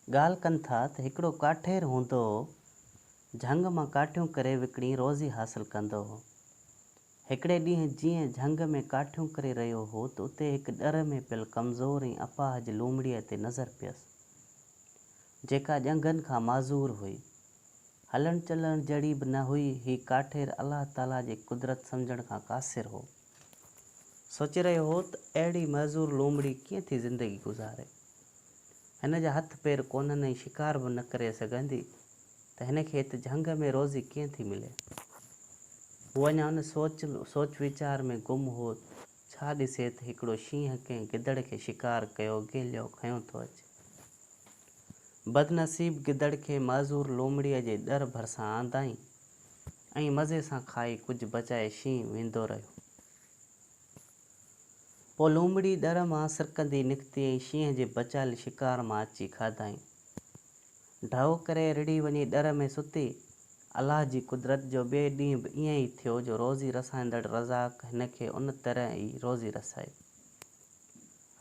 ॻाल्हि कनि था त हिकिड़ो काठेर हूंदो हो, झंग मां काठियूं करे विकिणी रोज़ी हासिल कंदो हो। हिकिड़े ॾींहुं जीअं झंग में काठियूं करे रहियो हो त उते हिकु डर में पियल कमज़ोर ऐं अपाहज लूमड़ीअ ते नज़र पियसि, जेका ॼंगनि खां माज़ूर हुई। हलण चलण जहिड़ी बि न हुई। ही काठेर अलाह ताला जी कुदरत सम्झण खां क़ासिर हो। सोचे रहियो हो त अहिड़ी मज़ूर लूमड़ी कीअं थी ज़िंदगी गुज़ारे। हिन जा हथ पेर कोन्हनि ऐं शिकार बि न करे सघंदी, त हिन खे हिते झंग में रोज़ी कीअं थी मिले। हू अञा उन सोच वीचार में गुम हो। छा ॾिसे त हिकिड़ो शींहं कंहिं गिदड़ खे शिकार कयो गेलियो खयों थो अचे। बदनसीब गिदड़ खे माज़ूर लूमड़ीअ जे डर भरिसां आंदाई ऐं मज़े सां खाई कुझु बचाए शींहं वेंदो रहियो। पोइ लूमड़ी डर मां सिरकंदी निकिती ऐं शींहं जे बचायल शिकार मां अची खाधाई। ढव करे रिड़ी वञी डर में सुती। अलाह जी कुदरत जो ॿिए ॾींहुं बि ईअं ई थियो जो रोज़ी रसाईंदड़ रज़ाक हिन खे उन तरह ई रोज़ी रसाई।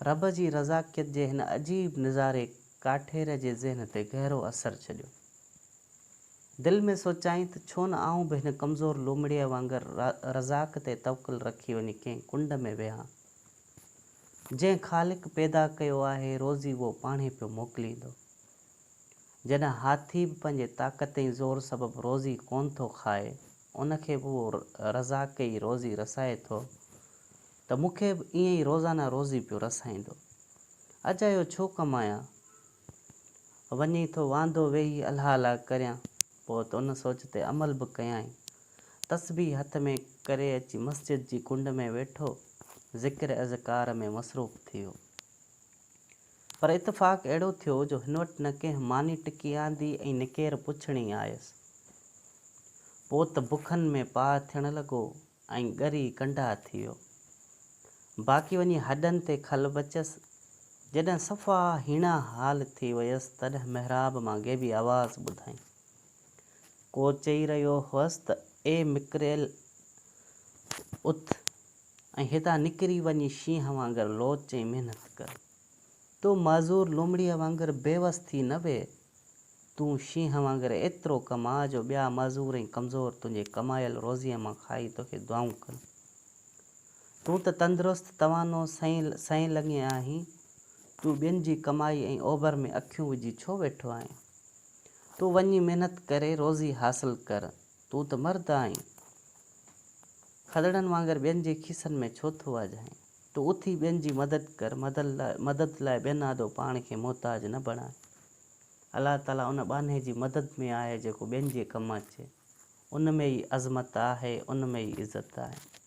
रब जी रज़ाकियत जे हिन अजीब नज़ारे काठेर जे ज़हन ते गहरो असरु छॾियो। दिलि में सोचाई त छो न आऊं बि हिन कमज़ोर लूमड़ीअ वांगुरु रज़ाक ते तवकुल रखी वञी कंहिं कुंड में विहां। जंहिं ख़ालिक पैदा कयो आहे रोज़ी उहो पाणे पियो मोकिलींदो। जॾहिं हाथी बि पंहिंजे ताक़त ऐं ज़ोर सबबु रोज़ी कोन थो खाए, उनखे बि उहो रज़ाक ई रोज़ी रसाए थो, त मूंखे बि ईअं ई रोज़ाना रोज़ी पियो रसाईंदो। अजायो छो कमायां, वञी थो वांदो वेही अलाह अलाह करियां। पोइ त उन सोच ते अमल बि कयाई। तस्बीह हथ में करे अची मस्जिद जी कुंड में वेठो, ज़िक्र अज़कार में मसरूफ़ थी वियो। पर इतफ़ाक़ अहिड़ो थियो जो हिन वटि न कंहिं मानी टिकी आंदी ऐं न केरु पुछणी आयुसि। पोइ त बुखनि में पाउ थियण लॻो ऐं ॻरी कंडा थी वियो। बाक़ी वञी हॾनि ते खल बचियसि। जॾहिं सफ़ा हीणा हाल थी वियसि तॾहिं महराब मां गेबी आवाज़ ॿुधाई। को चई रहियो हुअसि त ए मिकरेल उथ ऐं हितां निकिरी वञी शींहं वांगुरु लोच ऐं महिनत कर। तूं माज़ूर लूमड़ीअ वांगुरु बेवस थी न वेह। तूं शींहं वांगुरु एतिरो कमा जो ॿिया मज़ूर ऐं कमज़ोर तुंहिंजे कमायल रोज़ीअ मां खाई तोखे दुआऊं कनि। तूं त तंदुरुस्त तवानो सही लॻे आहीं। तूं ॿियनि जी कमाई ऐं ओभर में अखियूं विझी छो वेठो आहीं। तूं वञी महिनत करे रोज़ी हासिल कर। तूं त मर्द आहीं। खदड़नि वांगुरु ॿियनि जे खीसनि में छो थो वाझाईं। तूं उथी ॿियनि जी मदद कर। मदद लाइ ॿियनि आॾो पाण खे मोहताज न बणाए। अलाह ताला उन बाने जी मदद में आहे जेको ॿियनि जे कमु अचे। उन में ई अज़मत आहे, उन में ई इज़त आहे।